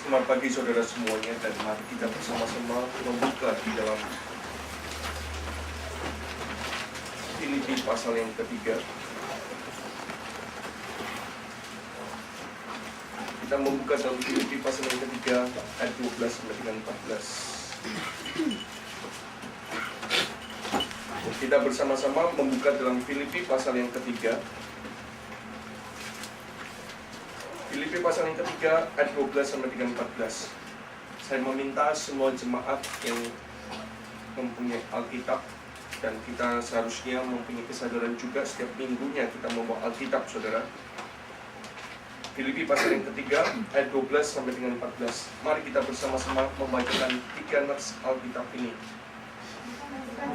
Selamat pagi saudara semuanya, dan mari kita bersama-sama membuka di dalam Filipi pasal yang ketiga. Kita membuka dalam Filipi pasal yang ketiga ayat 12 sampai dengan 14. Kita bersama-sama membuka dalam Filipi pasal yang ketiga. Filipi pasal yang ketiga ayat 12 sampai dengan 14. Saya meminta semua jemaat yang mempunyai Alkitab, dan kita seharusnya mempunyai kesadaran juga setiap minggunya kita membawa Alkitab, saudara. Filipi pasal yang ketiga ayat 12 sampai dengan 14. Mari kita bersama-sama membacakan 3 nats Alkitab ini.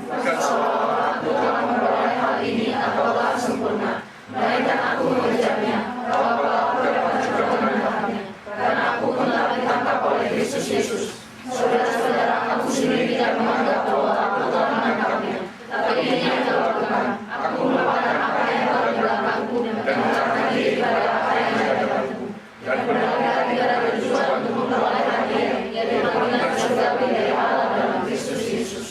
Bukan seorang aku telah memperoleh hal ini atau telah sempurna, melainkan aku mengejarnya, bahwa aku dapat juga menangkapnya, karena aku pun telah ditangkap oleh Kristus Yesus. Saudara-saudara, aku sendiri tidak menganggap bahwa aku telah menangkapnya, tapi ini adalah Tuhan. Aku melupakan apa yang telah di belakangku dan mengarahkan diri pada apa yang di hadapanku, dan benar-benar tidak ada tujuan untuk memperoleh hadiah, yaitu panggilan surgawi dari Allah dalam Kristus Yesus.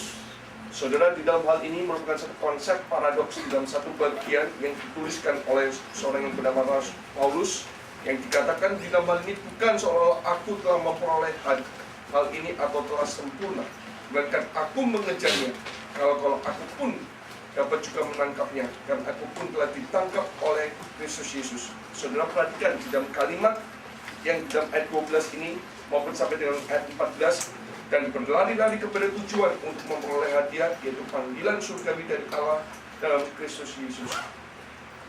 Saudara, di dalam hal ini merupakan satu konsep paradoks di dalam satu bagian yang dituliskan oleh seorang yang bernama Paulus, yang dikatakan di dalam hal ini bukan seolah aku telah memperoleh hal ini atau telah sempurna, melainkan aku mengejarnya, kalau aku pun dapat juga menangkapnya, karena aku pun telah ditangkap oleh Kristus Yesus. Saudara, perhatikan di dalam kalimat yang di dalam ayat 12 ini maupun sampai dengan ayat 14, dan berlari-lari kepada tujuan untuk memperoleh hadiah, yaitu panggilan surgawi dari Allah dalam Kristus Yesus.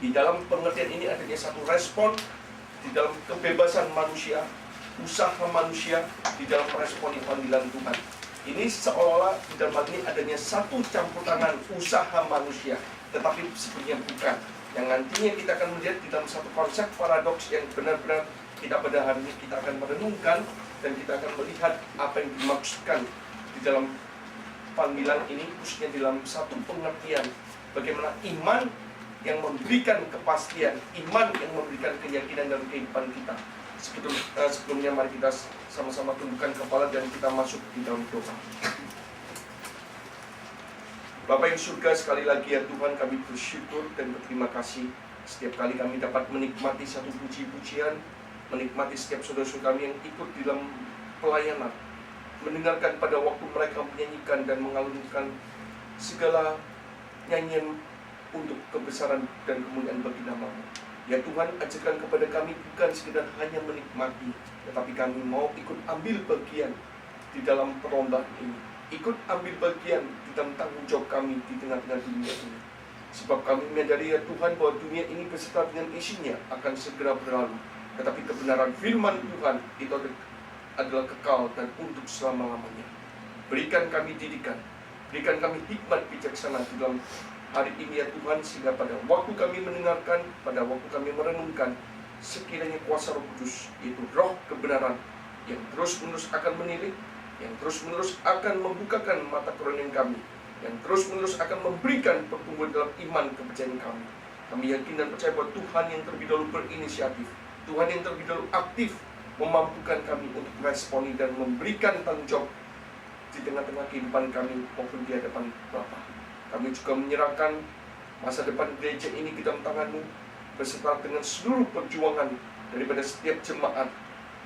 Di dalam pengertian ini adanya satu respon di dalam kebebasan manusia, usaha manusia di dalam meresponi panggilan Tuhan. Ini seolah-olah di dalam hal ini adanya satu campur tangan usaha manusia, tetapi sebenarnya bukan. Yang nantinya kita akan melihat di dalam satu konsep paradoks yang benar-benar kita pada hari ini kita akan merenungkan, dan kita akan melihat apa yang dimaksudkan di dalam panggilan ini, khususnya di dalam satu pengertian bagaimana iman yang memberikan kepastian, iman yang memberikan keyakinan dalam kehidupan kita. Sebelumnya mari kita sama-sama tundukkan kepala dan kita masuk di dalam doa. Bapa yang surga, sekali lagi ya Tuhan, kami bersyukur dan berterima kasih setiap kali kami dapat menikmati satu puji-pujian, menikmati setiap saudara-saudara kami yang ikut di dalam pelayanan, mendengarkan pada waktu mereka menyanyikan dan mengalunkan segala nyanyian untuk kebesaran dan kemuliaan bagi nama-Mu. Ya Tuhan, ajarkan kepada kami bukan sekedar hanya menikmati, tetapi kami mau ikut ambil bagian di dalam perlombaan ini, ikut ambil bagian di dalam tanggung jawab kami di tengah-tengah dunia ini. Sebab kami menyadari ya Tuhan bahwa dunia ini beserta dengan isinya akan segera berlalu, tetapi kebenaran firman Tuhan itu adalah kekal dan untuk selama-lamanya. Berikan kami didikan, berikan kami hikmat bijaksana di dalam hari ini ya Tuhan, sehingga pada waktu kami mendengarkan, pada waktu kami merenungkan, sekiranya kuasa Roh Kudus, yaitu roh kebenaran, yang terus-menerus akan menilik, yang terus-menerus akan membukakan mata kerohanian kami, yang terus-menerus akan memberikan pertumbuhan dalam iman kepercayaan kami. Kami yakin dan percaya bahwa Tuhan yang terlebih dahulu berinisiatif, Tuhan yang terlebih dahulu aktif memampukan kami untuk meresponi dan memberikan tanggung jawab di tengah-tengah kehidupan kami maupun di hadapan Bapa. Kami juga menyerahkan masa depan gereja ini ke dalam tangan-Mu, beserta dengan seluruh perjuangan daripada setiap jemaat,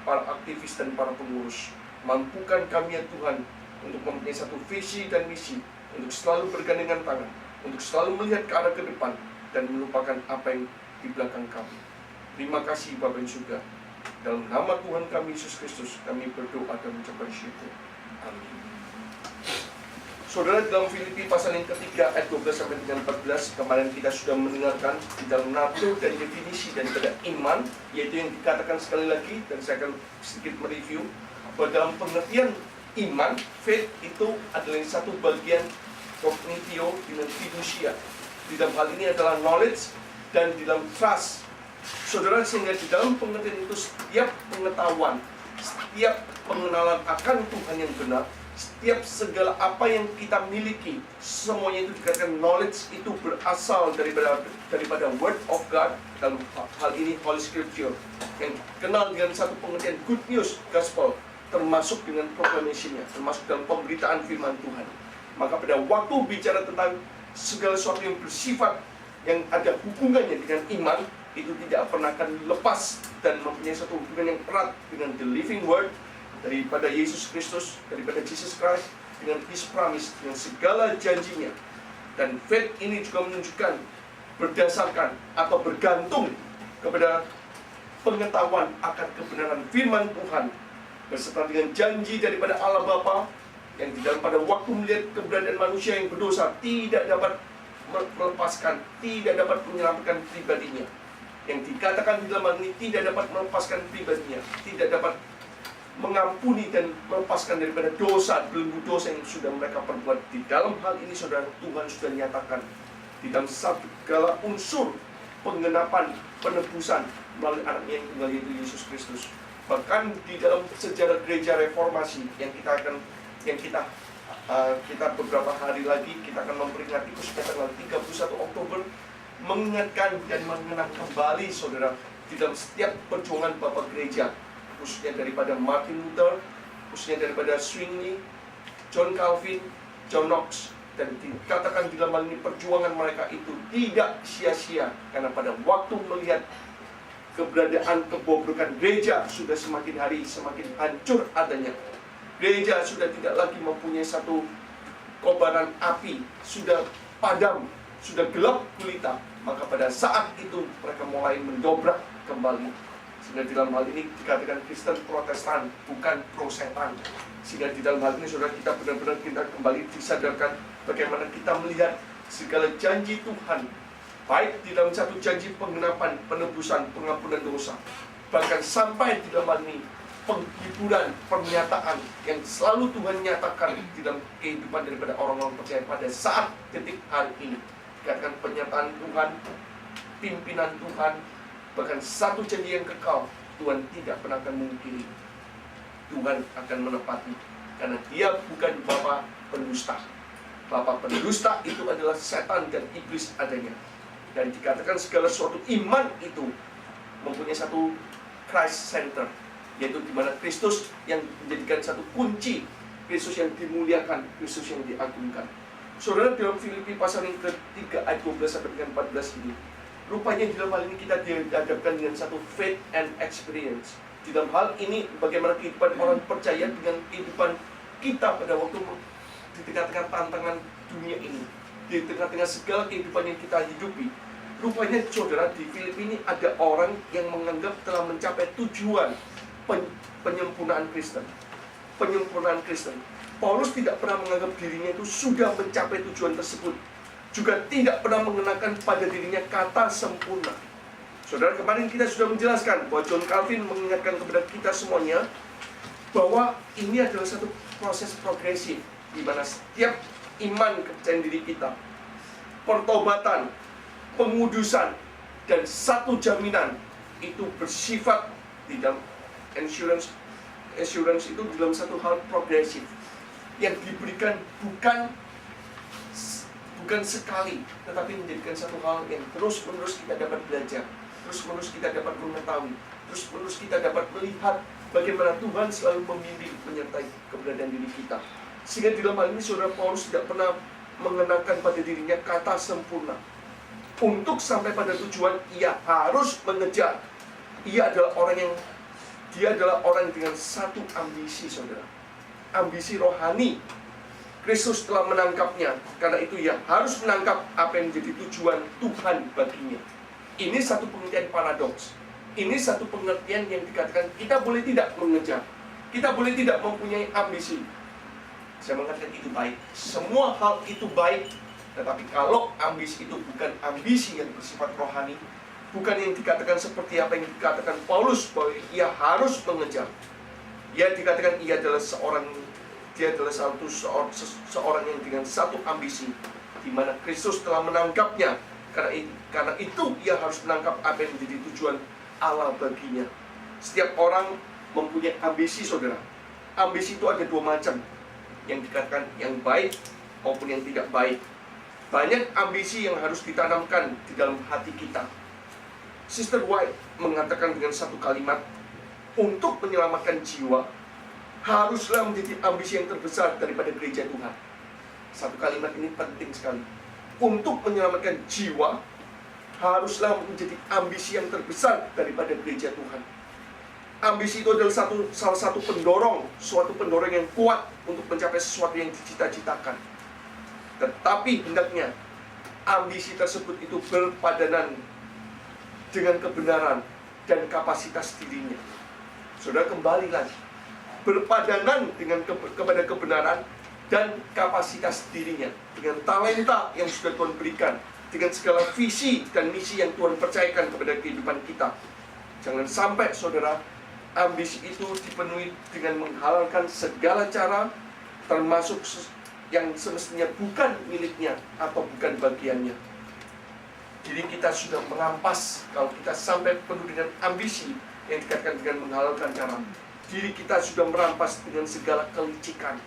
para aktivis dan para pengurus. Mampukan kami ya Tuhan untuk mempunyai satu visi dan misi, untuk selalu bergandengan tangan, untuk selalu melihat ke arah ke depan dan melupakan apa yang di belakang kami. Terima kasih Bapa yang surga. Dalam nama Tuhan kami Yesus Kristus kami berdoa dan mengucapkan syukur. Amin. Saudara, dalam Filipi pasal yang ketiga ayat 12 sampai dengan 14, kemarin kita sudah mendengarkan di dalam natur dan definisi daripada iman, yaitu yang dikatakan sekali lagi, dan saya akan sedikit mereview bahwa dalam pengertian iman, faith itu adalah satu bagian kognitio dengan fiducia. Di dalam hal ini adalah knowledge dan di dalam trust. Saudara, sehingga di dalam pengertian itu setiap pengetahuan, setiap pengenalan akan Tuhan yang benar, Setiap segala apa yang kita miliki, semuanya itu dikatakan knowledge itu berasal daripada Word of God. Dalam hal ini Holy Scripture, yang kenal dengan satu pengertian good news, gospel, termasuk dengan proclamation-nya, termasuk dalam pemberitaan firman Tuhan. Maka pada waktu bicara tentang segala sesuatu yang bersifat, yang ada hubungannya dengan iman, itu tidak pernah akan lepas dan mempunyai satu hubungan yang erat dengan the living word, daripada Yesus Kristus, daripada Jesus Christ, dengan His promise, dengan segala janjinya. Dan faith ini juga menunjukkan berdasarkan atau bergantung kepada pengetahuan akan kebenaran firman Tuhan, beserta dengan janji daripada Allah Bapa, yang di dalam pada waktu melihat keberadaan manusia yang berdosa tidak dapat melepaskan, tidak dapat menyelamatkan pribadinya. Yang dikatakan di dalam hal ini tidak dapat melepaskan pribadinya, tidak dapat mengampuni dan melepaskan daripada dosa, belenggu dosa yang sudah mereka perbuat. Di dalam hal ini, saudara, Tuhan sudah nyatakan di dalam segala unsur penggenapan penebusan melalui anaknya yang tunggal, yaitu Yesus Kristus. Bahkan di dalam sejarah gereja reformasi yang kita beberapa hari lagi kita akan memperingati, khususnya tanggal 31 Oktober, mengingatkan dan mengenang kembali, saudara, di dalam setiap perjuangan Bapak Gereja, khususnya daripada Martin Luther, khususnya daripada Zwingli, John Calvin, John Knox, dan dikatakan di dalam hal ini perjuangan mereka itu tidak sia-sia, karena pada waktu melihat keberadaan kebobrokan gereja sudah semakin hari semakin hancur adanya, gereja sudah tidak lagi mempunyai satu kobaran api, sudah padam, sudah gelap gulita, maka pada saat itu mereka mulai mendobrak kembali. Sehingga di dalam hal ini dikatakan Kristen Protestan, bukan pro-setan. Sehingga di dalam hal ini, saudara, kita benar-benar kita kembali disadarkan bagaimana kita melihat segala janji Tuhan, baik di dalam satu janji penggenapan, penebusan, pengampunan dosa, bahkan sampai di dalam hal ini penghiburan, pernyataan yang selalu Tuhan nyatakan di dalam kehidupan daripada orang-orang percaya pada saat detik hari ini. Dikatakan pernyataan Tuhan, pimpinan Tuhan, bahkan satu janji yang kekal, Tuhan tidak pernah akan mungkiri. Tuhan akan menepati, karena Dia bukan bapa pendusta. Bapa pendusta itu adalah setan dan iblis adanya. Dan dikatakan segala sesuatu iman itu mempunyai satu Christ center, yaitu di mana Kristus yang menjadikan satu kunci, Kristus yang dimuliakan, Kristus yang diagungkan. Saudara, dalam Filipi pasal yang ke-3 ayat 12 sampai dengan 14 ini, rupanya di dalam hal ini kita dihadapkan dengan satu faith and experience. Di dalam hal ini, bagaimana kehidupan orang percaya dengan kehidupan kita pada waktu di tengah-tengah tantangan dunia ini, di tengah-tengah segala kehidupan yang kita hidupi. Rupanya, saudara, di Filipi ini ada orang yang menganggap telah mencapai tujuan penyempurnaan Kristen. Penyempurnaan Kristen. Paulus tidak pernah menganggap dirinya itu sudah mencapai tujuan tersebut, juga tidak pernah mengenakan pada dirinya kata sempurna. Saudara, kemarin kita sudah menjelaskan bahwa John Calvin mengingatkan kepada kita semuanya bahwa ini adalah satu proses progresif, di mana setiap iman kepercayaan diri kita, pertobatan, pengudusan, dan satu jaminan itu bersifat di dalam assurance itu dalam satu hal progresif yang diberikan bukan sekali, tetapi menjadikan satu hal yang terus-menerus kita dapat belajar, terus-menerus kita dapat mengetahui, terus-menerus kita dapat melihat bagaimana Tuhan selalu membimbing, menyertai keberadaan diri kita. Sehingga di dalam hal ini, saudara, Paulus tidak pernah mengenakan pada dirinya kata sempurna. Untuk sampai pada tujuan, ia harus mengejar. Dia adalah orang dengan satu ambisi, saudara. Ambisi rohani. Kristus telah menangkapnya, karena itu ia harus menangkap apa yang menjadi tujuan Tuhan baginya. Ini satu pengertian paradoks. Ini satu pengertian yang dikatakan kita boleh tidak mengejar, kita boleh tidak mempunyai ambisi. Saya mengatakan itu baik, semua hal itu baik, tetapi kalau ambisi itu bukan ambisi yang bersifat rohani, bukan yang dikatakan seperti apa yang dikatakan Paulus bahwa ia harus mengejar. Ia dikatakan dia adalah seorang yang dengan satu ambisi, di mana Kristus telah menangkapnya. Karena itu ia harus menangkap apa yang menjadi tujuan Allah baginya. Setiap orang mempunyai ambisi, saudara. Ambisi itu ada dua macam. yang dikatakan yang baik maupun yang tidak baik. Banyak ambisi yang harus ditanamkan di dalam hati kita. Sister White mengatakan dengan satu kalimat, untuk menyelamatkan jiwa haruslah menjadi ambisi yang terbesar daripada gereja Tuhan. Satu kalimat ini penting sekali. Untuk menyelamatkan jiwa haruslah menjadi ambisi yang terbesar daripada gereja Tuhan. Ambisi itu adalah salah satu pendorong, suatu pendorong yang kuat untuk mencapai sesuatu yang dicita-citakan. Tetapi hendaknya ambisi tersebut itu berpadanan dengan kebenaran dan kapasitas dirinya. Saudara, kembali lagi, berpadanan dengan kepada kebenaran dan kapasitas dirinya, dengan talenta yang sudah Tuhan berikan, dengan segala visi dan misi yang Tuhan percayakan kepada kehidupan kita. Jangan sampai saudara, ambisi itu dipenuhi dengan menghalalkan segala cara, termasuk yang semestinya bukan miliknya atau bukan bagiannya. Jadi kita sudah merampas, kalau kita sampai penuh dengan ambisi yang dikatakan dengan menghalalkan cara, diri kita sudah merampas dengan segala kelicikan.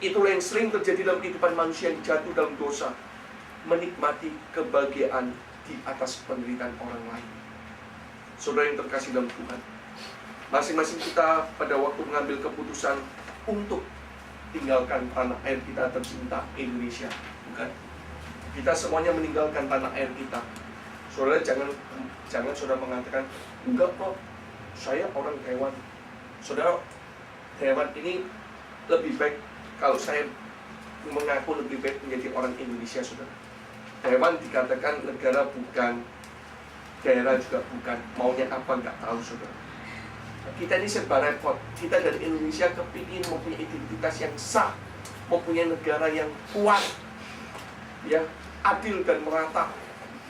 Itulah yang sering terjadi dalam kehidupan manusia yang jatuh dalam dosa, menikmati kebahagiaan di atas penderitaan orang lain. Saudara yang terkasih dalam Tuhan, masing-masing kita pada waktu mengambil keputusan untuk tinggalkan tanah air kita tercinta Indonesia, bukan? Kita semuanya meninggalkan tanah air kita. Saudara, jangan saudara mengatakan, enggak kok, saya orang Taiwan. Saudara, Taiwan ini lebih baik kalau saya mengaku lebih baik menjadi orang Indonesia, saudara. Taiwan dikatakan negara bukan, daerah juga bukan, maunya apa nggak tahu, saudara. Kita ini serba repot. Kita dari Indonesia kepingin mempunyai identitas yang sah, mempunyai negara yang kuat, ya, adil dan merata,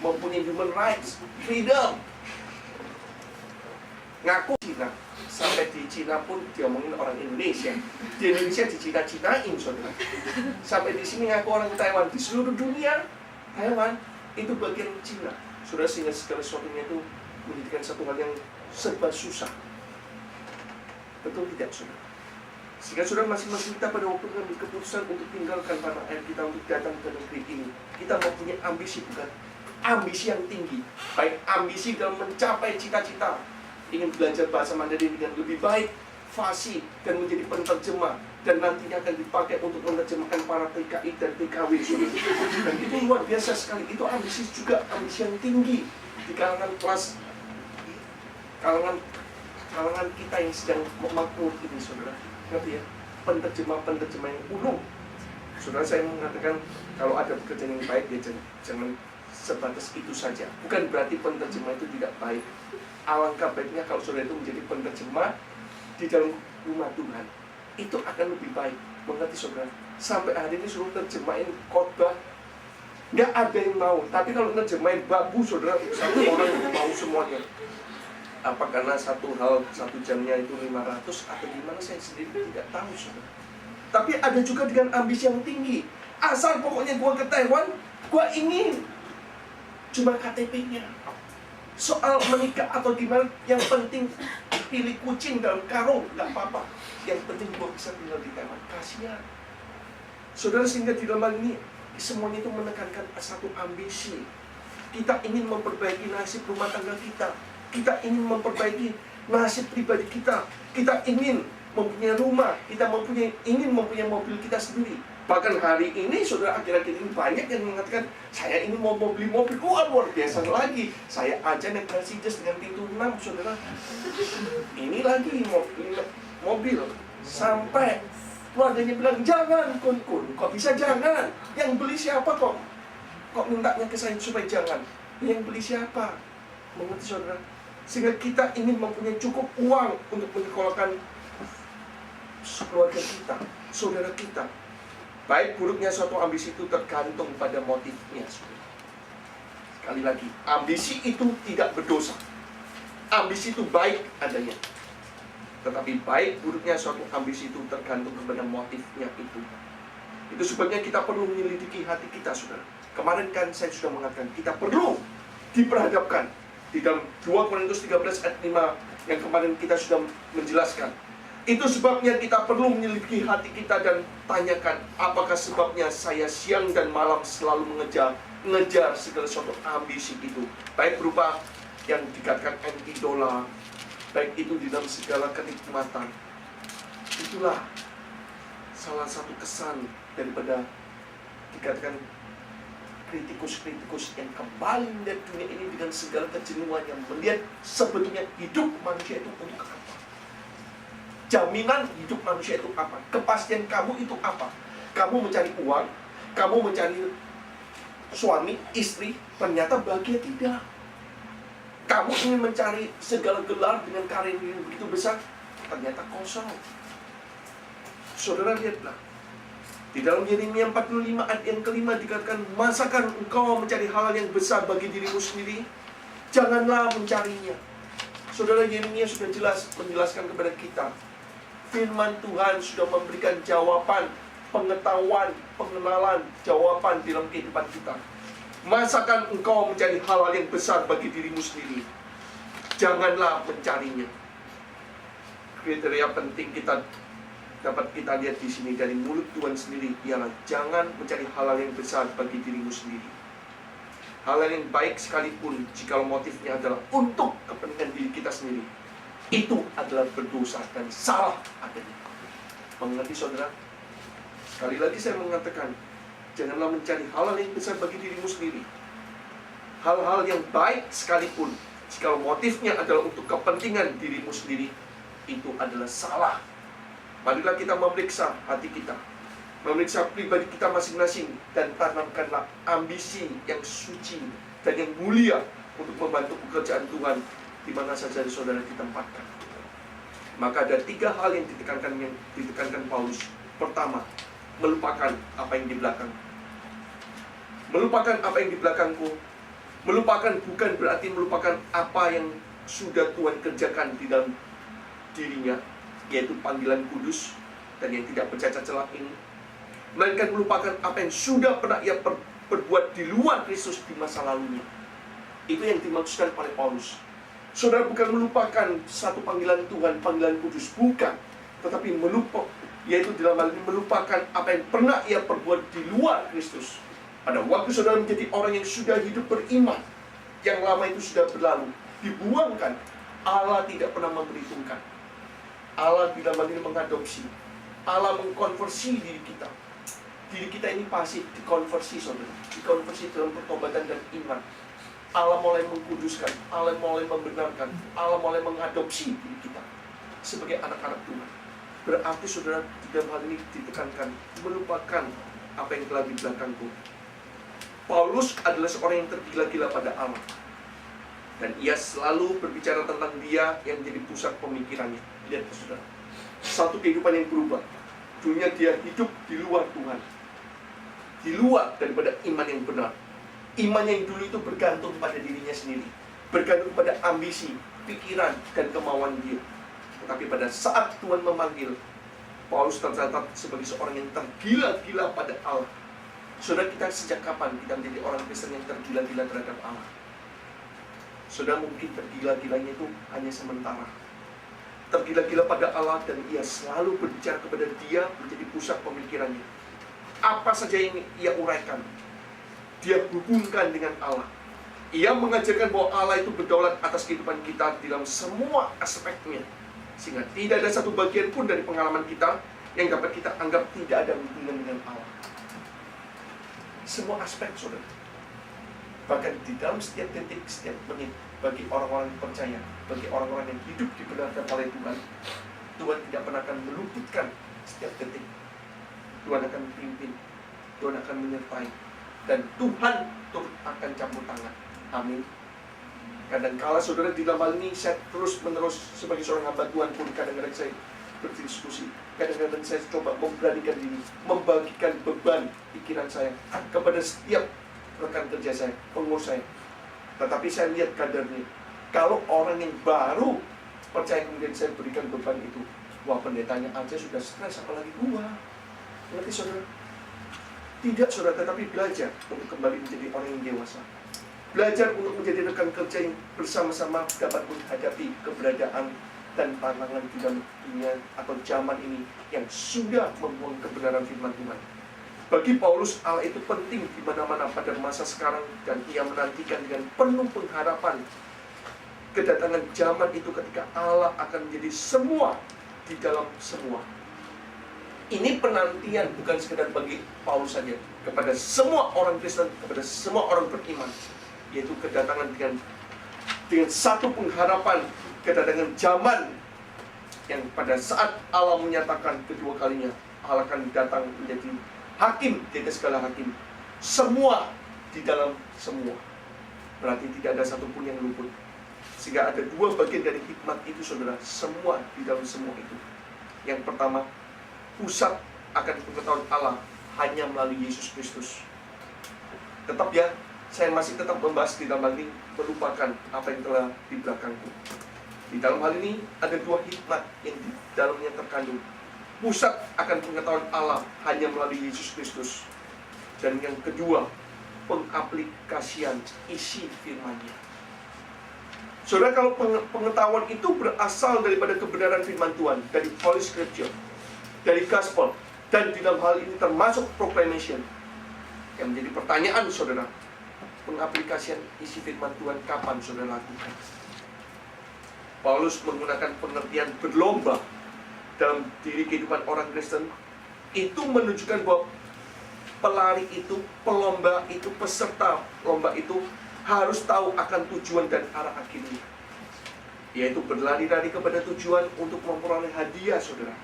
mempunyai human rights, freedom. Ngaku Cina, sampai di Cina pun diomongin orang Indonesia. Di Indonesia dicina-cinain, saudara. Sampai di sini ngaku orang Taiwan. Di seluruh dunia, Taiwan itu bagian Cina. Saudara, sehingga segala sesuatunya itu menjadikan satu hal yang serba susah. Betul tidak, saudara? Sehingga saudara, masing-masing kita pada waktu mengambil keputusan untuk tinggalkan tanah air kita, untuk datang ke negeri ini, kita mempunyai ambisi, bukan? Ambisi yang tinggi. Baik ambisi dalam mencapai cita-cita, ingin belajar bahasa Mandarin dengan lebih baik, fasih, dan menjadi penerjemah, dan nantinya akan dipakai untuk menerjemahkan para PKI dan PKW, saudara. Dan itu luar biasa sekali. Itu ambisi juga, ambisi yang tinggi di kalangan kelas, kalangan kita yang sedang makmur ini, saudara. Ngerti ya? Penerjemah yang ulung. Saudara, saya mengatakan kalau ada pekerjaan yang baik, ya jangan sebatas itu saja. Bukan berarti penerjemah itu tidak baik. Alangkah baiknya kalau saudara itu menjadi penerjemah di dalam rumah Tuhan. Itu akan lebih baik. Mengerti, saudara? Sampai hari ini suruh terjemahin khotbah, nggak ada yang mau. Tapi kalau terjemahin babu, saudara, satu orang mau semuanya. Apa karena satu jamnya itu 500 atau gimana, saya sendiri tidak tahu, saudara. Tapi ada juga dengan ambisi yang tinggi. Asal pokoknya gua ke Taiwan, gua ingin cuma KTP-nya. Soal menikah atau gimana, yang penting pilih kucing dalam karung, nggak apa-apa. Yang penting gua bisa tinggal di Taiwan. Kasihan, saudara. Sehingga di dalam hal ini semuanya itu menekankan satu ambisi. Kita ingin memperbaiki nasib rumah tangga kita. Kita ingin memperbaiki nasib pribadi kita. Kita ingin mempunyai rumah. Kita ingin mempunyai mobil kita sendiri. Bahkan hari ini, saudara, akhir-akhir ini banyak yang mengatakan, saya ini mau beli mobil. Wah, luar biasa lagi. Saya aja naik Mercedes dengan pintu 6, saudara. Ini lagi mobil. Sampai keluarganya bilang, jangan, kun. Kok bisa jangan? Yang beli siapa kok? Kok mintanya ke saya supaya jangan? Yang beli siapa? Mengerti, saudara? Sehingga kita ingin mempunyai cukup uang untuk menyekolahkan keluarga kita, saudara kita. Baik buruknya suatu ambisi itu tergantung pada motifnya, saudara. Sekali lagi, ambisi itu tidak berdosa. Ambisi itu baik adanya. Tetapi baik buruknya suatu ambisi itu tergantung kepada motifnya itu. Itu sebabnya kita perlu menyelidiki hati kita, saudara. Kemarin kan saya sudah mengatakan, kita perlu diperhadapkan di dalam 2 Korintus 13 ayat 5 yang kemarin kita sudah menjelaskan. Itu sebabnya kita perlu menyelidiki hati kita dan tanyakan, apakah sebabnya saya siang dan malam selalu mengejar segala sesuatu ambisi itu, baik berupa yang dikatakan idola, baik itu di dalam segala kenikmatan. Itulah salah satu kesan daripada dikatakan kritikus-kritikus yang kembali melihat dunia ini dengan segala kejenuhan, yang melihat sebetulnya hidup manusia itu untuk apa. Jaminan hidup manusia itu apa? Kepastian kamu itu apa? Kamu mencari uang, kamu mencari suami, istri, ternyata bahagia tidak. Kamu ingin mencari segala gelar dengan karir yang begitu besar, ternyata kosong. Saudara lihatlah, di dalam Yeremia 45 ayat yang kelima dikatakan, masakan engkau mencari hal yang besar bagi dirimu sendiri? Janganlah mencarinya. Saudara, Yeremia sudah jelas menjelaskan kepada kita, firman Tuhan sudah memberikan jawaban, pengetahuan, pengenalan, jawaban dalam kehidupan kita. Masakan engkau mencari hal-hal yang besar bagi dirimu sendiri? Janganlah mencarinya. Kriteria penting kita dapat kita lihat di sini dari mulut Tuhan sendiri ialah jangan mencari hal-hal yang besar bagi dirimu sendiri. Hal-hal yang baik sekalipun, jika motifnya adalah untuk kepentingan diri kita sendiri, itu adalah berdosa dan salah adanya. Mengerti saudara? Sekali lagi saya mengatakan, janganlah mencari hal-hal yang besar bagi dirimu sendiri. Hal-hal yang baik sekalipun, jika motifnya adalah untuk kepentingan dirimu sendiri, itu adalah salah. Marilah kita memeriksa hati kita, memeriksa pribadi kita masing-masing, dan tanamkanlah ambisi yang suci dan yang mulia untuk membantu pekerjaan Tuhan di mana saja saudara ditempatkan. Maka ada 3 hal yang ditekankan Paulus. Pertama, melupakan apa yang di belakang. Melupakan apa yang di belakangku. Melupakan bukan berarti melupakan apa yang sudah Tuhan kerjakan di dalam dirinya, yaitu panggilan kudus dan yang tidak bercacat celah ini, melainkan melupakan apa yang sudah pernah ia perbuat di luar Kristus di masa lalunya. Itu yang dimaksudkan oleh Paulus. Saudara bukan melupakan satu panggilan Tuhan, panggilan kudus, bukan. Tetapi yaitu dalam hal ini melupakan apa yang pernah ia perbuat di luar Kristus. Pada waktu saudara menjadi orang yang sudah hidup beriman, yang lama itu sudah berlalu, dibuangkan, Allah tidak pernah memperhitungkan. Allah dalam hal ini mengadopsi, Allah mengkonversi diri kita. Diri kita ini pasti dikonversi, saudara, dikonversi dalam pertobatan dan iman. Allah mulai mengkuduskan, Allah mulai membenarkan, Allah mulai mengadopsi diri kita sebagai anak-anak Tuhan. Berarti saudara, di dalam hal ini ditekankan, melupakan apa yang telah di belakangku. Paulus adalah seorang yang tergila-gila pada Allah, dan ia selalu berbicara tentang dia yang jadi pusat pemikirannya. Lihat saudara, satu kehidupan yang berubah. Dulunya dia hidup di luar Tuhan, di luar daripada iman yang benar. Iman yang dulu itu bergantung pada dirinya sendiri, bergantung pada ambisi, pikiran, dan kemauan dia. Tetapi pada saat Tuhan memanggil, Paulus tercatat sebagai seorang yang tergila-gila pada Allah. Saudara, kita sejak kapan kita menjadi orang Kristen yang tergila-gila terhadap Allah? Saudara, mungkin tergila-gilanya itu hanya sementara. Tergila-gila pada Allah dan ia selalu berbicara kepada dia menjadi pusat pemikirannya. Apa saja yang ia uraikan, dia hubungkan dengan Allah. Ia mengajarkan bahwa Allah itu berdaulat atas kehidupan kita dalam semua aspeknya, sehingga tidak ada satu bagian pun dari pengalaman kita yang dapat kita anggap tidak ada hubungan dengan Allah. Semua aspek, saudara. Bahkan di dalam setiap detik, setiap menit, bagi orang-orang yang percaya, bagi orang-orang yang hidup dibenarkan oleh Tuhan, Tuhan tidak pernah akan meluputkan setiap detik. Tuhan akan pimpin, Tuhan akan menyertai, dan Tuhan turut akan campur tangan. Amin. Kadang-kala saudara, di dalam hal ini saya terus-menerus sebagai seorang hamba Tuhan pun kadang-kadang saya berdiskusi, kadang-kadang saya coba memberanikan diri, membagikan beban pikiran saya kepada setiap rekan kerja saya, pengurus saya. Tetapi saya lihat kadarnya, kalau orang yang baru percaya kemudian saya berikan beban itu, wah, pendetanya aja sudah stres, apalagi gua. Ngerti saudara? Tidak saudara, tetapi belajar untuk kembali menjadi orang yang dewasa. Belajar untuk menjadi rekan kerja yang bersama-sama dapat menghadapi keberadaan dan tantangan di dalam dunia atau zaman ini yang sudah membuang kebenaran firman Tuhan. Bagi Paulus, Allah itu penting di mana-mana pada masa sekarang, dan ia menantikan dengan penuh pengharapan kedatangan zaman itu ketika Allah akan menjadi semua di dalam semua. Ini penantian bukan sekedar bagi Paulus saja, kepada semua orang Kristen, kepada semua orang beriman, yaitu kedatangan dengan satu pengharapan, kedatangan zaman yang pada saat Allah menyatakan kedua kalinya Allah akan datang menjadi hakim di atas segala hakim, semua di dalam semua. Berarti tidak ada satupun yang luput. Sehingga ada dua bagian dari hikmat itu, saudara, semua di dalam semua itu. Yang pertama, pusat akan pengetahuan Allah hanya melalui Yesus Kristus. Tetap ya, saya masih tetap membahas di dalam hal ini, melupakan apa yang telah di belakangku. Di dalam hal ini ada dua hikmat yang di dalamnya terkandung. Pusat akan pengetahuan Allah hanya melalui Yesus Kristus. Dan yang kedua, pengaplikasian isi firman-Nya. Saudara, kalau pengetahuan itu berasal daripada kebenaran firman Tuhan, dari Holy Scripture, dari Gospel, dan di dalam hal ini termasuk proclamation, yang menjadi pertanyaan saudara, pengaplikasian isi firman Tuhan kapan saudara lakukan? Paulus menggunakan pengertian berlomba dalam diri kehidupan orang Kristen, itu menunjukkan bahwa pelari itu, pelomba itu, peserta lomba itu harus tahu akan tujuan dan arah akhirnya, yaitu berlari-lari kepada tujuan untuk memperoleh hadiah, saudara,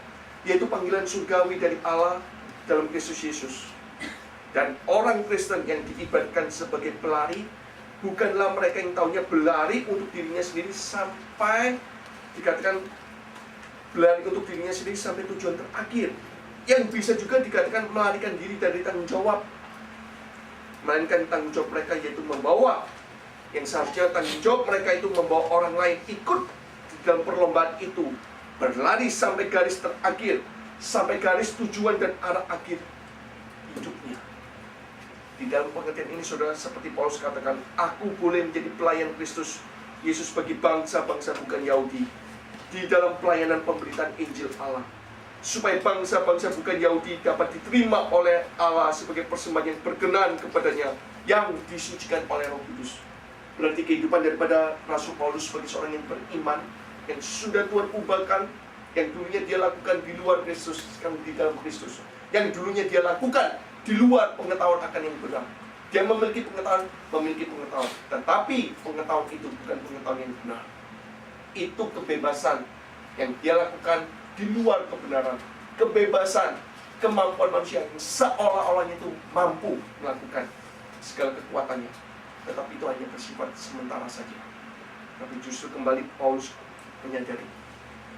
yaitu panggilan surgawi dari Allah dalam Kristus Yesus. Dan orang Kristen yang diibaratkan sebagai pelari bukanlah mereka yang taunya berlari untuk dirinya sendiri sampai dikatakan berlari untuk dirinya sendiri sampai tujuan terakhir, yang bisa juga dikatakan melarikan diri dari tanggung jawab, melainkan tanggung jawab mereka yaitu membawa, yang seharusnya tanggung jawab mereka itu membawa orang lain ikut di dalam perlombaan itu, berlari sampai garis terakhir, sampai garis tujuan dan arah akhir hidupnya. Di dalam pengertian ini, saudara, seperti Paulus katakan, aku boleh menjadi pelayan Kristus Yesus bagi bangsa-bangsa bukan Yahudi, di dalam pelayanan pemberitaan Injil Allah, supaya bangsa-bangsa bukan Yahudi dapat diterima oleh Allah sebagai persembahan yang berkenan kepadanya, yang disucikan oleh Roh Kudus. Berarti kehidupan daripada Rasul Paulus sebagai seorang yang beriman, yang sudah Tuhan ubahkan, yang dulunya dia lakukan di luar Kristus, sekarang di dalam Kristus. Yang dulunya dia lakukan di luar pengetahuan akan yang benar. Dia memiliki pengetahuan, tetapi pengetahuan itu bukan pengetahuan yang benar. Itu kebebasan yang dia lakukan di luar kebenaran, kebebasan, kemampuan manusia yang seolah-olahnya itu mampu melakukan segala kekuatannya, tetapi itu hanya bersifat sementara saja. Tapi justru kembali Paulus menyadari,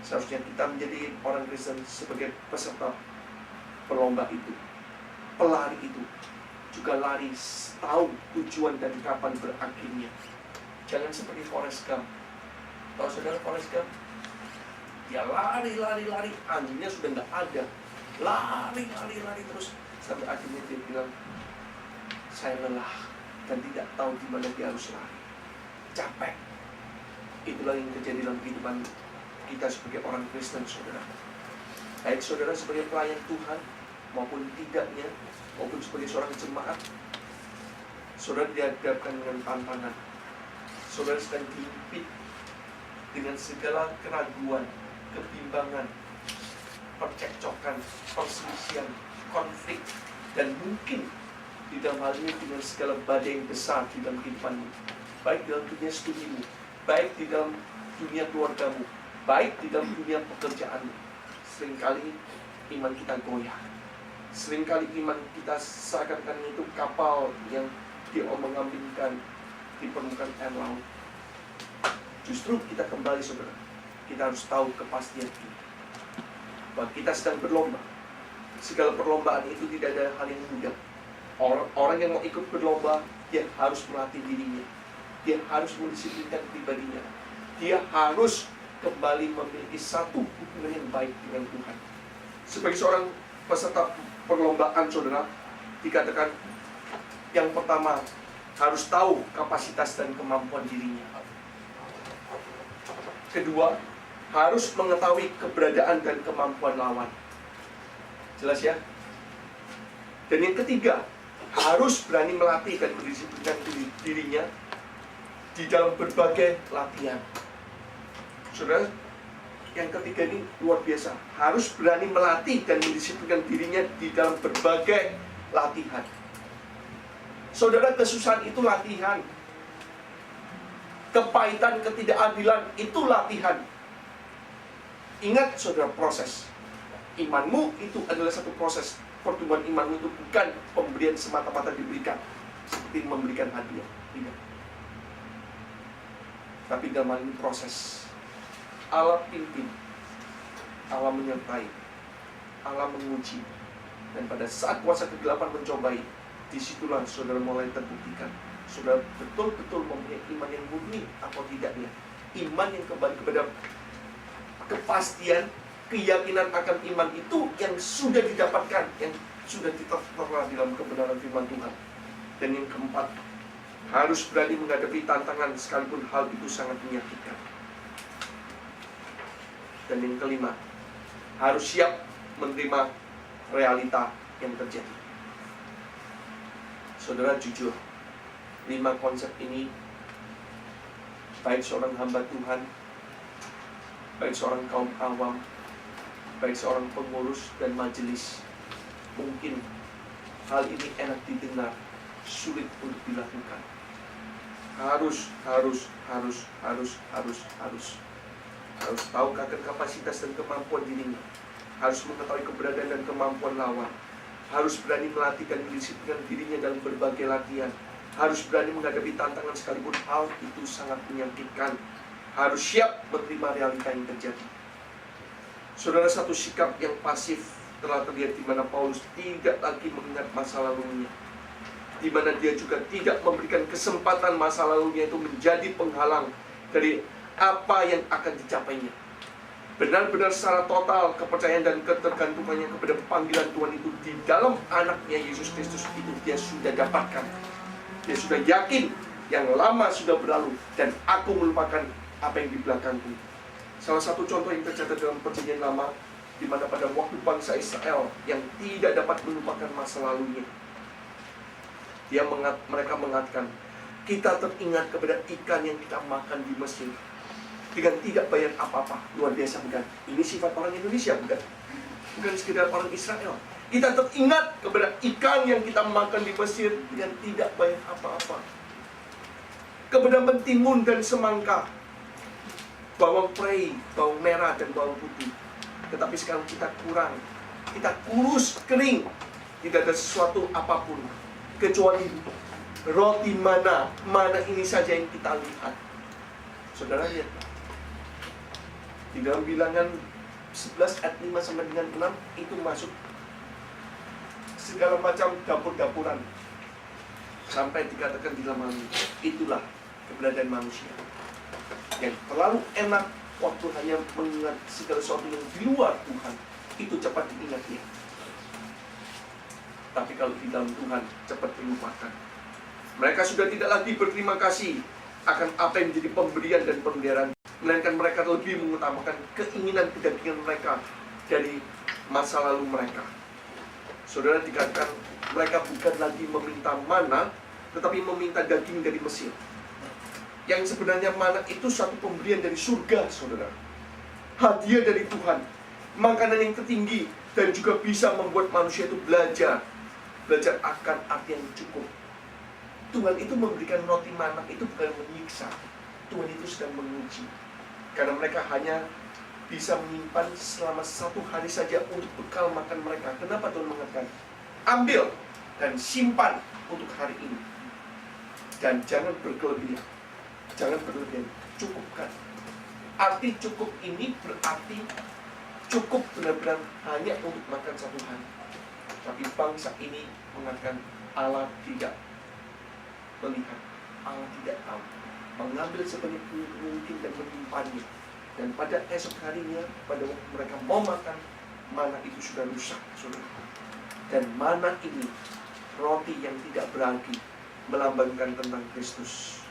seharusnya kita menjadi orang Kristen sebagai peserta perlomba itu, pelari itu, juga lari tahu tujuan dan kapan berakhirnya. Jangan seperti Forrest Gump. Tahu saudara Forrest Gump? Dia lari, anjingnya sudah nggak ada, lari terus sampai akhirnya dia bilang, saya lelah dan tidak tahu di mana dia harus lari, capek. Itulah yang terjadi dalam kehidupan kita sebagai orang Kristen, saudara. Baik saudara sebagai pelayan Tuhan maupun tidaknya, maupun sebagai seorang jemaat, saudara dihadapkan dengan tantangan. Saudara sedang dihimpit dengan segala keraguan, kebimbangan, percekcokan, perselisihan, konflik, dan mungkin di dalam hal ini dengan segala badai yang besar di dalam kehidupanmu, baik dalam dunia studimu, baik di dalam dunia keluargamu, baik di dalam dunia pekerjaanmu. Seringkali iman kita goyah, seringkali iman kita seakan-akan itu kapal yang diombang-ambingkan di permukaan air laut. Justru kita kembali, saudara, kita harus tahu kepastian ini, bahwa kita sedang berlomba. Segala perlombaan itu tidak ada hal yang mudah. Orang yang mau ikut berlomba, dia harus melatih dirinya, dia harus mendisiplinkan pribadinya, dia harus kembali memiliki satu hubungan yang baik dengan Tuhan. Sebagai seorang peserta perlombaan, saudara, dikatakan yang pertama harus tahu kapasitas dan kemampuan dirinya. Kedua, harus mengetahui keberadaan dan kemampuan lawan. Jelas ya? Dan yang ketiga, harus berani melatih dan mendisiplinkan dirinya di dalam berbagai latihan. Saudara, yang ketiga ini luar biasa. Harus berani melatih dan mendisiplinkan dirinya di dalam berbagai latihan. Saudara, kesusahan itu latihan. Kepahitan, ketidakadilan itu latihan. Ingat saudara, proses. Imanmu itu adalah satu proses. Pertumbuhan imanmu itu bukan pemberian semata-mata diberikan seperti memberikan hadiah. Tidak. Tapi dalam hal ini proses. Allah pimpin, Allah menyertai, Allah menguji. Dan pada saat kuasa kegelapan mencobai, disitulah saudara mulai terbuktikan saudara betul-betul mempunyai iman yang murni atau tidaknya. Iman yang kembali kepada kepastian, keyakinan akan iman itu yang sudah didapatkan, yang sudah tertera dalam kebenaran firman Tuhan. Dan yang keempat, harus berani menghadapi tantangan sekalipun hal itu sangat menyakitkan. Dan yang kelima, harus siap menerima realita yang terjadi. Saudara, jujur, 5 konsep ini, baik seorang hamba Tuhan, baik seorang kaum awam, baik seorang pengurus dan majelis, mungkin hal ini enak didengar, sulit untuk dilakukan. Harus tahu akan kapasitas dan kemampuan dirinya. Harus mengetahui keberadaan dan kemampuan lawan. Harus berani melatih dan mendisiplinkan dirinya dalam berbagai latihan. Harus berani menghadapi tantangan sekalipun hal itu sangat menyakitkan. Harus siap menerima realita yang terjadi. Saudara, satu sikap yang pasif telah terlihat di mana Paulus tidak lagi mengingat masa lalunya, di mana dia juga tidak memberikan kesempatan masa lalunya itu menjadi penghalang dari apa yang akan dicapainya. Benar-benar secara total kepercayaan dan ketergantungannya kepada panggilan Tuhan itu di dalam anaknya Yesus Kristus itu dia sudah dapatkan. Dia sudah yakin yang lama sudah berlalu dan aku melupakan apa yang di belakangku. Salah satu contoh yang tercatat dalam Perjanjian Lama, di mana pada waktu bangsa Israel yang tidak dapat melupakan masa lalunya, mereka mengatakan, kita teringat kepada ikan yang kita makan di Mesir dengan tidak bayar apa-apa. Luar biasa, bukan? Ini sifat orang Indonesia, bukan? Bukan sekedar orang Israel. Kita teringat kepada ikan yang kita makan di Mesir dengan tidak bayar apa-apa. Kepada mentimun dan semangka, bawang prei, bawang merah dan bawang putih. Tetapi sekarang kita kurang. Kita kurus, kering. Tidak ada sesuatu apapun kecuali roti mana ini saja yang kita lihat. Saudara lihat, di dalam Bilangan 11 ayat 5 sampai dengan 6 itu masuk segala macam dapur-dapuran, sampai dikatakan di dalam hal ini, itulah keberadaan manusia yang terlalu enak waktu hanya mengingat segala sesuatu yang di luar Tuhan, itu cepat diingatnya. Tapi kalau di dalam Tuhan, cepat dilupakan. Mereka sudah tidak lagi berterima kasih akan apa yang menjadi pemberian dan pemeliharaan, melainkan mereka lebih mengutamakan keinginan kedagingan mereka dari masa lalu mereka. Saudara, dikatakan mereka bukan lagi meminta mana, tetapi meminta daging dari Mesir. Yang sebenarnya mana itu satu pemberian dari surga, saudara. Hadiah dari Tuhan, makanan yang tertinggi, dan juga bisa membuat manusia itu belajar akan arti yang cukup. Tuhan itu memberikan roti mana itu bukan menyiksa. Tuhan itu sedang menguji. Karena mereka hanya bisa menyimpan selama 1 hari saja untuk bekal makan mereka. Kenapa Tuhan mengatakan, ambil dan simpan untuk hari ini. Dan jangan berkelebihan. Jangan berlebihan, cukupkan. Arti cukup ini berarti cukup benar-benar hanya untuk makan 1 hari. Tapi bangsa ini mengatakan Allah tidak melihat, Allah tidak tahu. Mengambil sebanyak mungkin dan menyimpannya. Dan pada esok harinya, pada waktu mereka mau makan, mana itu sudah rusak, saudara. Dan mana ini roti yang tidak berarti, melambangkan tentang Kristus.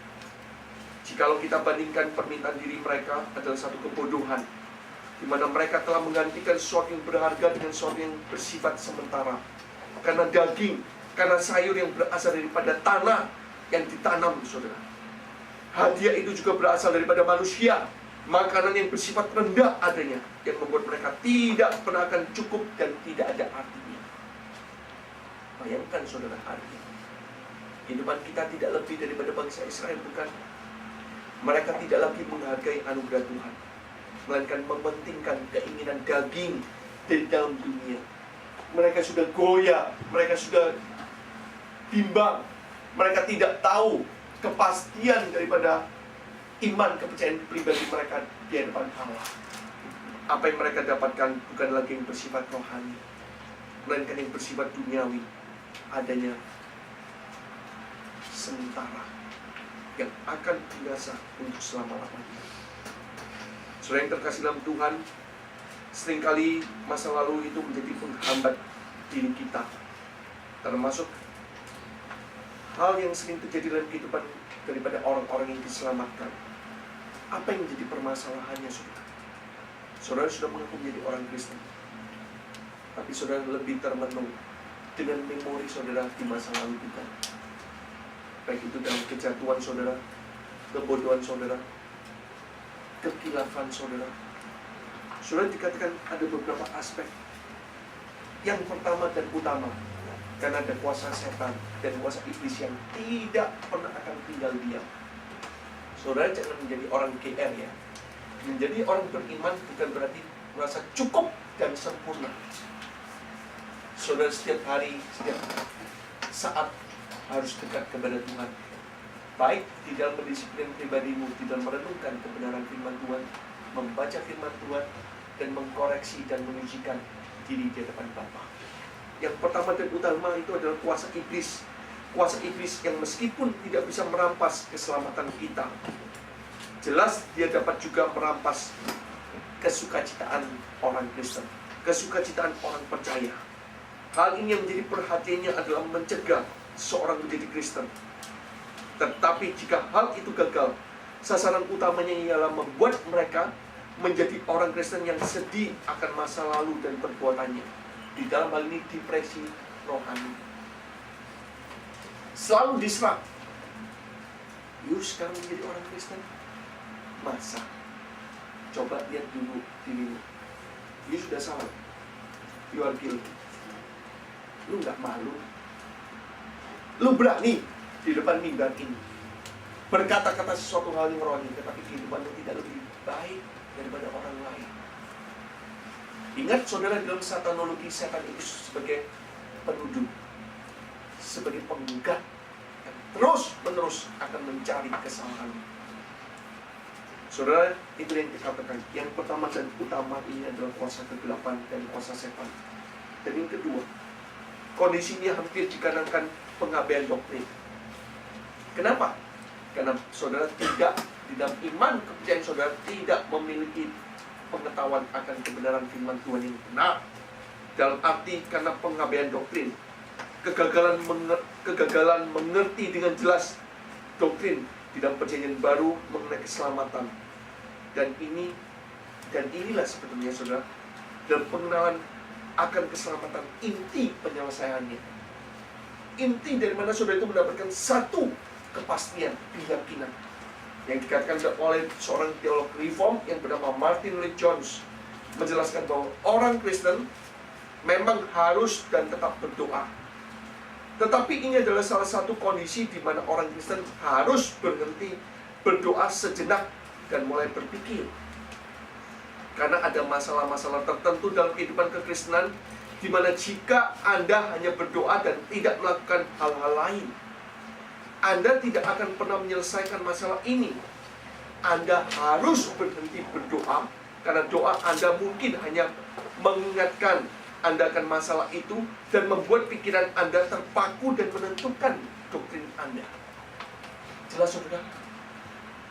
Jikalau kita bandingkan permintaan diri mereka adalah satu kebodohan, di mana mereka telah menggantikan sesuatu yang berharga dengan sesuatu yang bersifat sementara. Karena daging, karena sayur yang berasal daripada tanah yang ditanam, saudara. Hadiah itu juga berasal daripada manusia, makanan yang bersifat rendah adanya, yang membuat mereka tidak pernah akan cukup dan tidak ada artinya. Bayangkan saudara, hari ini kehidupan kita tidak lebih daripada bangsa Israel, bukan? Mereka tidak lagi menghargai anugerah Tuhan, melainkan mementingkan keinginan daging dari dalam dunia. Mereka sudah goyah, mereka sudah bimbang, mereka tidak tahu kepastian daripada iman, kepercayaan pribadi mereka di hadapan Allah. Apa yang mereka dapatkan bukan lagi yang bersifat rohani, melainkan yang bersifat duniawi, adanya sementara yang akan binasa untuk selama-lamanya. Saudara yang terkasih dalam Tuhan, seringkali masa lalu itu menjadi penghambat diri kita, termasuk hal yang sering terjadi dalam kehidupan daripada orang-orang yang diselamatkan. Apa yang menjadi permasalahannya, saudara? Saudara sudah mengaku menjadi orang Kristen, tapi saudara lebih termenung dengan memori saudara di masa lalu kita, baik itu dalam kejatuhan saudara, kebodohan saudara, kekilafan saudara. Saudara dikatakan ada beberapa aspek. Yang pertama dan utama, karena ada kuasa setan dan kuasa iblis yang tidak pernah akan tinggal diam. Saudara jangan menjadi orang GR ya. Menjadi orang beriman bukan berarti merasa cukup dan sempurna. Saudara setiap hari, setiap saat harus dekat kepada Tuhan, baik di dalam mendisiplin pribadimu, di dalam merenungkan kebenaran firman Tuhan, membaca firman Tuhan, dan mengkoreksi dan mengujikan diri di hadapan Bapa. Yang pertama dan utama itu adalah kuasa iblis. Kuasa iblis yang meskipun tidak bisa merampas keselamatan kita, jelas dia dapat juga merampas kesukacitaan orang Kristen, kesukacitaan orang percaya. Hal ini yang menjadi perhatiannya adalah mencegah seorang menjadi Kristen. Tetapi jika hal itu gagal, sasaran utamanya ialah membuat mereka menjadi orang Kristen yang sedih akan masa lalu dan perbuatannya. Di dalam hal ini depresi rohani, selalu diserang. You sekarang menjadi orang Kristen, masa? Coba lihat dulu dirimu. You sudah salah. You are guilty. Lu gak malu? Lu berani di depan mimbar ini berkata-kata sesuatu hal yang rohani, tetapi kehidupanmu tidak lebih baik daripada orang lain. Ingat saudara, dalam satanologi, setan itu sebagai penuduh, sebagai penggugat yang terus-menerus akan mencari kesalahan. Saudara, itu yang dikatakan. Yang pertama dan utama ini adalah kuasa kegelapan dan kuasa setan. Dan yang kedua, kondisinya hampir dikarenakan pengabaian doktrin. Kenapa? Karena saudara tidak, di dalam iman kepercayaan saudara tidak memiliki pengetahuan akan kebenaran firman Tuhan yang benar. Dalam arti karena pengabaian doktrin, kegagalan mengerti dengan jelas doktrin di dalam perjanjian baru mengenai keselamatan. Dan inilah sebetulnya saudara, dalam pengenalan akan keselamatan, inti penyelesaiannya. Inti dari mana saudara itu mendapatkan satu kepastian, keyakinan yang dikatakan oleh seorang teolog reform yang bernama Martin Lloyd-Jones, menjelaskan bahwa orang Kristen memang harus dan tetap berdoa. Tetapi ini adalah salah satu kondisi di mana orang Kristen harus berhenti berdoa sejenak dan mulai berpikir. Karena ada masalah-masalah tertentu dalam kehidupan kekristenan di mana jika Anda hanya berdoa dan tidak melakukan hal-hal lain, Anda tidak akan pernah menyelesaikan masalah ini. Anda harus berhenti berdoa, karena doa Anda mungkin hanya mengingatkan Anda akan masalah itu dan membuat pikiran Anda terpaku dan menentukan doktrin Anda. Jelas saudara?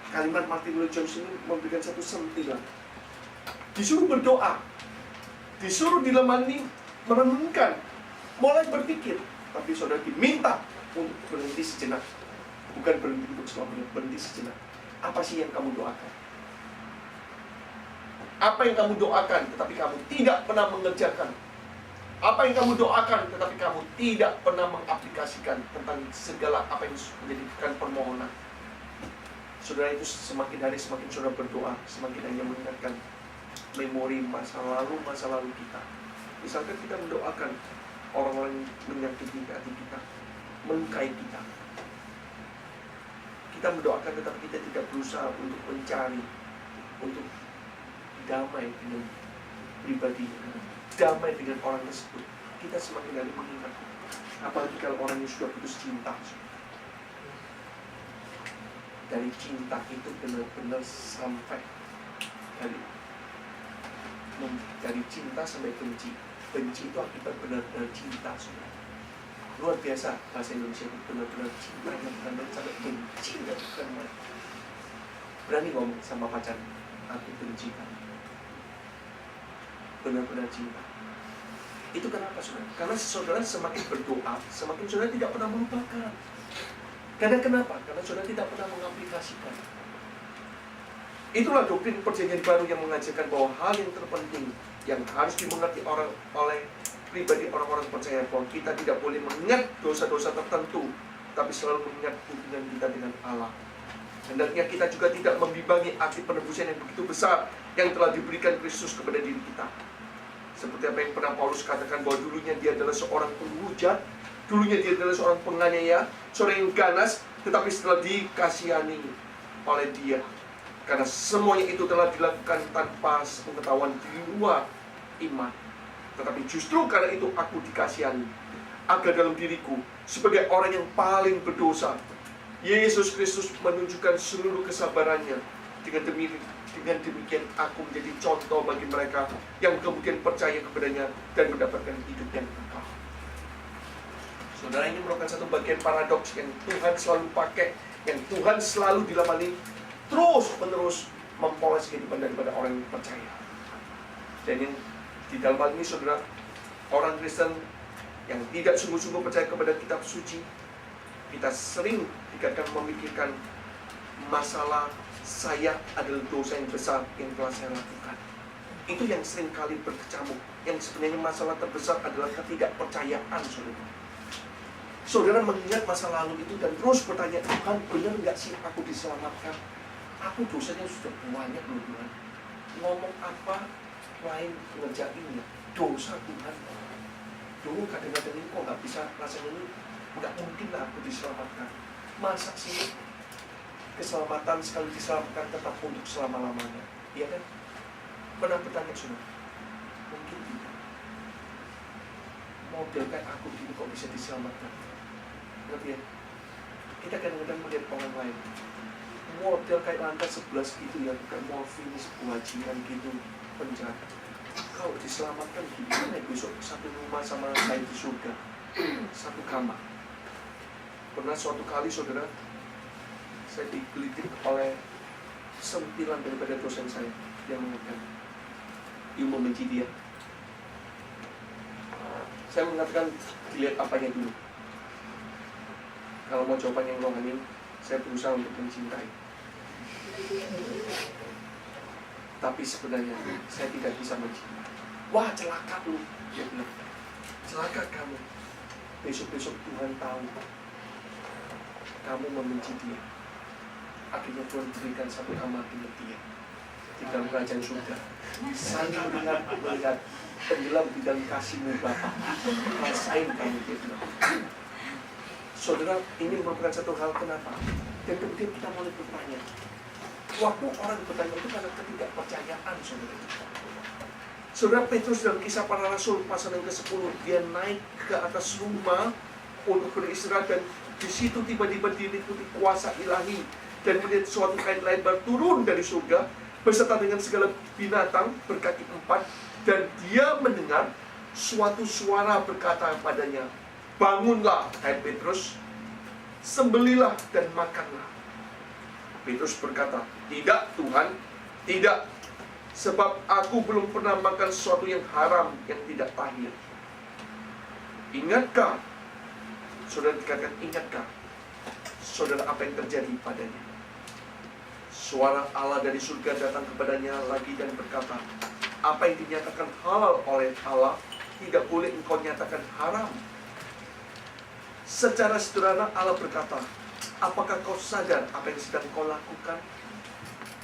Kalimat Martin Lloyd-Jones ini memberikan satu sentilan. Disuruh berdoa, disuruh dilemani merenungkan, mulai berpikir, tapi saudara diminta untuk berhenti sejenak. Bukan berhenti untuk selamanya, berhenti sejenak. Apa sih yang kamu doakan? Apa yang kamu doakan, tetapi kamu tidak pernah mengerjakan. Apa yang kamu doakan, tetapi kamu tidak pernah mengaplikasikan tentang segala apa yang menjadikan permohonan. Saudara, itu semakin hari semakin saudara berdoa, semakin hanya mengingatkan memori masa lalu kita. Misalkan kita mendoakan orang-orang yang menyakiti hati kita, melukai kita. Kita mendoakan tetapi kita tidak berusaha untuk mencari, untuk damai dengan pribadi, damai dengan orang tersebut. Kita semakin hari mengingat. Apalagi kalau orang yang sudah putus cinta. Dari cinta itu benar-benar sampai dari cinta sampai benci. Benci itu akibat benar-benar cinta, saudara. Luar biasa bahasa Indonesia itu, benar-benar cinta yang benar-benar sampai benci, bukan main. Berani ngomong sama pacar, aku benci kamu. Benar-benar cinta. Itu kenapa, saudara? Karena saudara semakin berdoa, semakin saudara tidak pernah melupakan. Karena kenapa? Karena saudara tidak pernah mengaplikasikan. Itulah doktrin perjanjian baru yang mengajarkan bahwa hal yang terpenting yang harus dimengerti oleh pribadi orang-orang percaya, bahwa kita tidak boleh mengingat dosa-dosa tertentu, tapi selalu mengingat hubungan kita dengan Allah. Hendaknya kita juga tidak membimbangi arti penebusan yang begitu besar yang telah diberikan Kristus kepada diri kita. Seperti apa yang pernah Paulus katakan, bahwa dulunya dia adalah seorang penghujat, dulunya dia adalah seorang penganiaya, seorang yang ganas, tetapi setelah dikasihani oleh dia, karena semuanya itu telah dilakukan tanpa pengetahuan di luar iman. Tetapi justru karena itu aku dikasihani, agar dalam diriku sebagai orang yang paling berdosa, Yesus Kristus menunjukkan seluruh kesabarannya. Dengan demikian aku menjadi contoh bagi mereka yang kemudian percaya kepadanya dan mendapatkan hidup yang kekal. Saudara, ini merupakan satu bagian paradoks yang Tuhan selalu pakai, yang Tuhan selalu dilapani terus-menerus mempoles kehidupan daripada orang yang percaya. Dan yang di dalam hal ini, saudara, orang Kristen yang tidak sungguh-sungguh percaya kepada kitab suci, kita sering dikatakan memikirkan masalah saya adalah dosa yang besar yang telah saya lakukan. Itu yang sering kali berkecamuk. Yang sebenarnya masalah terbesar adalah ketidakpercayaan, saudara. Saudara mengingat masa lalu itu dan terus bertanya, Tuhan, benar nggak sih aku diselamatkan? Aku dosanya sudah banyak loh Tuhan. Ngomong apa lain ngerjainnya. Dosa Tuhan. Dulu kadang-kadang ini kok nggak bisa, rasanya ini nggak mungkin lah aku diselamatkan. Masa sih keselamatan sekali diselamatkan tetap untuk selama-lamanya? Iya kan? Pernah bertanya, saudara? Mungkin tidak. Model kayak aku gini kok bisa diselamatkan? Ngerti ya? Kita kadang-kadang melihat orang lain model kayak lantai 11 gitu ya, bukan morfinis, bajingan gitu, penjahat. Kalau diselamatkan gimana besok satu rumah sama saya di surga, satu kamar. Pernah suatu kali, saudara, saya digelitik oleh sentilan daripada dosen saya yang mengatakan, "You membenci dia." Saya mengatakan, dilihat apanya dulu. Kalau mau jawaban yang rohani, saya berusaha untuk mencintai. Tapi sebenarnya saya tidak bisa mencintai. Wah, celaka lu, dia bilang. Celaka kamu. Besok-besok Tuhan tahu kamu membenci dia. Akhirnya Tuhan berikan satu kamar dengan dia di dalam kerajaan surga. Sambil melihat tenggelam di dalam kasih-Mu Bapa. Rasain kamu, dia bilang. Saudara, ini merupakan satu hal kenapa. Dan kemudian kita mulai bertanya. Waktu orang bertanya itu karena ketidakpercayaan, saudara. Saudara, Petrus dalam Kisah Para Rasul pasal yang ke-10, dia naik ke atas rumah untuk beristirahat, dan di situ tiba-tiba diliputi kuasa ilahi dan melihat suatu kain lebar turun dari surga beserta dengan segala binatang berkaki 4, dan dia mendengar suatu suara berkata padanya, "Bangunlah, hai Petrus, sembelilah dan makanlah." Petrus berkata, "Tidak Tuhan, tidak, sebab aku belum pernah makan sesuatu yang haram, yang tidak tahir." Ingatkah, saudara, dikatakan ingatkah, saudara, apa yang terjadi padanya? Suara Allah dari surga datang kepadanya lagi dan berkata, apa yang dinyatakan halal oleh Allah tidak boleh engkau nyatakan haram. Secara sederhana Allah berkata, apakah kau sadar apa yang sedang kau lakukan?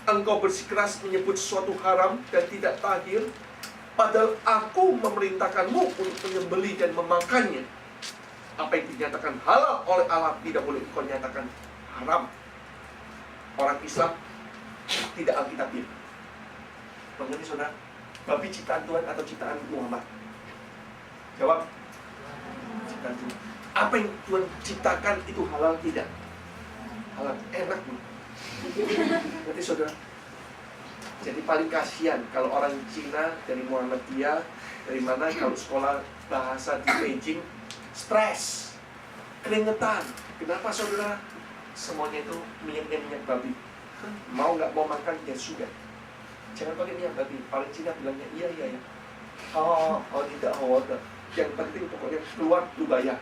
Engkau bersikeras menyebut sesuatu haram dan tidak tahir, padahal aku memerintahkanmu untuk menyembelih dan memakannya. Apa yang dinyatakan halal oleh Allah tidak boleh engkau nyatakan haram. Orang Islam tidak alkitabiah. Mengerti saudara? Babi ciptaan Tuhan atau ciptaan Muhammad? Jawab. Ciptaan Tuhan. Apa yang Tuhan ciptakan itu halal tidak? Halal. Enak nih. Ngerti saudara? Jadi paling kasihan kalau orang Cina dari Muhammadiyah, dari mana kalau sekolah bahasa di Beijing, stres, keringetan. Kenapa saudara? Semuanya itu minyak babi. Mau nggak mau makan ya sudah. Jangan pakai minyak babi. Paling Cina bilangnya iya ya. Oh tidak ada. Yang penting pokoknya keluar lu bayar.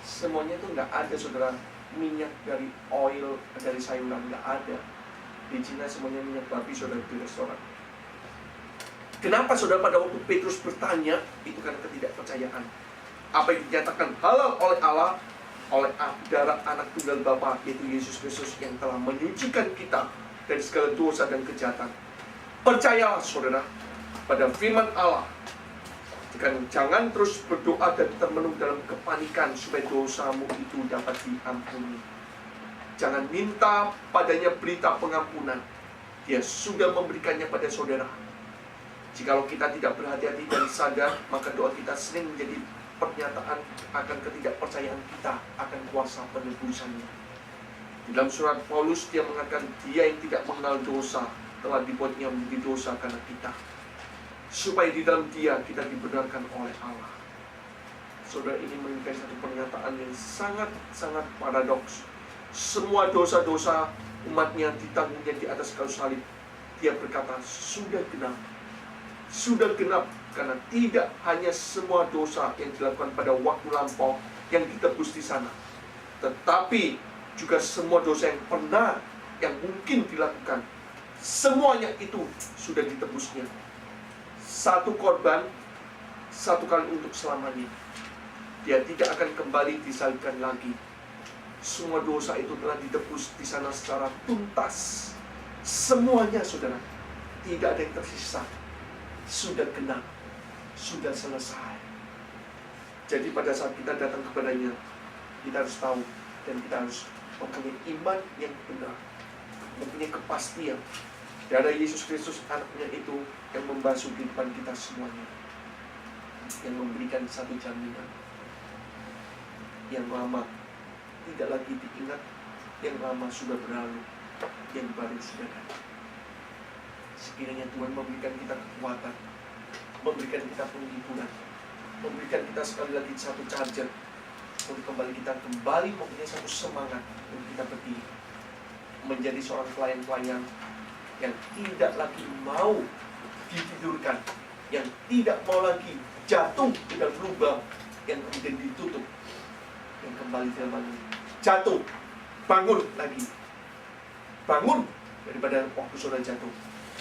Semuanya itu nggak ada saudara. Minyak dari oil, dari sayuran nggak ada. Di Cina semuanya minyak babi saudara di restoran. Kenapa saudara pada waktu Petrus bertanya? Itu karena ketidakpercayaan. Apa yang dinyatakan halal oleh Allah, oleh darah anak tunggal Bapa, yaitu Yesus Kristus yang telah menyucikan kita dari segala dosa dan kejahatan. Percayalah saudara pada firman Allah. Jangan terus berdoa dan termenung dalam kepanikan supaya dosamu itu dapat diampuni. Jangan minta padanya berita pengampunan. Dia sudah memberikannya pada saudara. Jikalau kita tidak berhati-hati dan sadar, maka doa kita sering menjadi pernyataan akan ketidakpercayaan kita akan kuasa penebusannya. Di dalam surat Paulus dia mengatakan dia yang tidak mengenal dosa telah dibuatnya menjadi dosa karena kita, supaya di dalam dia kita dibenarkan oleh Allah. Saudara, ini menunjukkan satu pernyataan yang sangat paradoks. Semua dosa-dosa umatnya ditanggungnya di atas kayu salib. Dia berkata sudah genap. Sudah genap. Karena tidak hanya semua dosa yang dilakukan pada waktu lampau yang ditebus di sana, tetapi juga semua dosa yang pernah, yang mungkin dilakukan, semuanya itu sudah ditebusnya. Satu korban, satu kali untuk selamanya. Dia tidak akan kembali disalibkan lagi. Semua dosa itu telah ditebus di sana secara tuntas. Semuanya saudara, tidak ada yang tersisa. Sudah genap. Sudah selesai. Jadi pada saat kita datang kepadanya, kita harus tahu dan kita harus mempunyai iman yang benar, mempunyai kepastian. Darah Yesus Kristus anaknya itu yang membasuh kehidupan kita semuanya, yang memberikan satu jaminan yang lama tidak lagi diingat, yang lama sudah berlalu, yang baru sudah datang. Sekiranya Tuhan memberikan kita kekuatan, memberikan kita penghiburan, memberikan kita sekali lagi satu charger untuk kita kembali mempunyai satu semangat untuk kita berdiri menjadi seorang pelayan-pelayan yang tidak lagi mau ditidurkan, yang tidak mau lagi jatuh ke dalam lubang yang kemudian ditutup, yang kembali bangun, jatuh, bangun lagi, bangun daripada waktu sudah jatuh.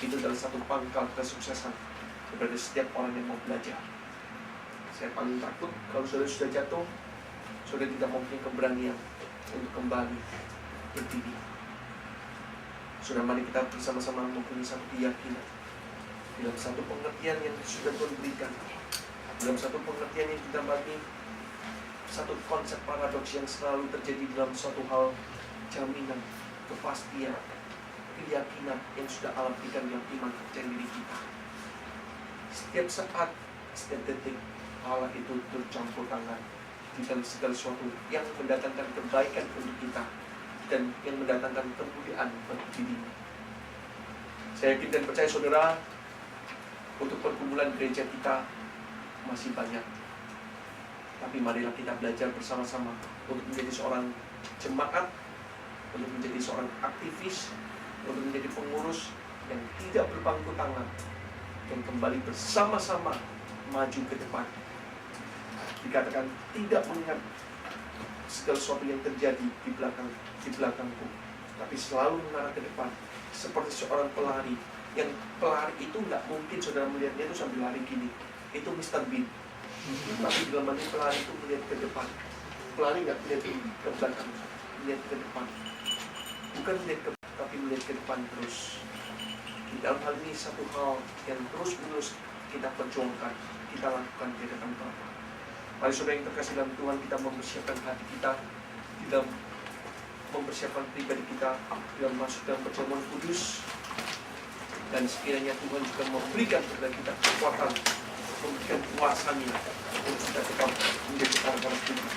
Itu adalah satu pangkal kesuksesan kepada setiap orang yang mau belajar. Saya paling takut kalau saudara sudah jatuh, saudara tidak mempunyai keberanian untuk kembali berdiri. Saudara, mari kita bersama-sama mempunyai satu keyakinan dalam satu pengertian yang sudah Tuhan berikan, dalam satu pengertian yang ditambahkan satu konsep paradoks yang selalu terjadi dalam suatu hal, jaminan, kepastian, keyakinan yang sudah Allah berikan dalam iman percaya diri kita. Setiap saat, setiap detik, Allah itu bercampur tangan di dalam segala sesuatu yang mendatangkan kebaikan untuk kita dan yang mendatangkan kemuliaan bagi dirinya. Saya yakin dan percaya saudara, untuk pergumulan gereja kita masih banyak. Tapi marilah kita belajar bersama-sama untuk menjadi seorang jemaat, untuk menjadi seorang aktivis, untuk menjadi pengurus yang tidak berpangku tangan, yang kembali bersama-sama maju ke depan. Dikatakan tidak melihat segala sesuatu yang terjadi di belakangku, tapi selalu mengarah ke depan. Seperti seorang pelari, yang pelari itu nggak mungkin saudara melihatnya itu sambil lari gini. Itu Mr. Bean. Tapi dalam hal ini pelari itu melihat ke depan. Pelari nggak melihat ke belakang, melihat ke depan. Bukan melihat ke belakang, tapi melihat ke depan terus. Di dalam hal ini satu hal yang terus-menerus kita perjuangkan, kita lakukan di hadapan Bapa. Mari saudara yang terkasih dalam Tuhan, kita mempersiapkan hati kita, dalam mempersiapkan pribadi kita dalam masuk dalam perjamuan kudus, dan sekiranya Tuhan juga memberikan kepada kita kekuatan, memberikan kuasanya untuk kita tetap menjadi orang-orang Tuhan.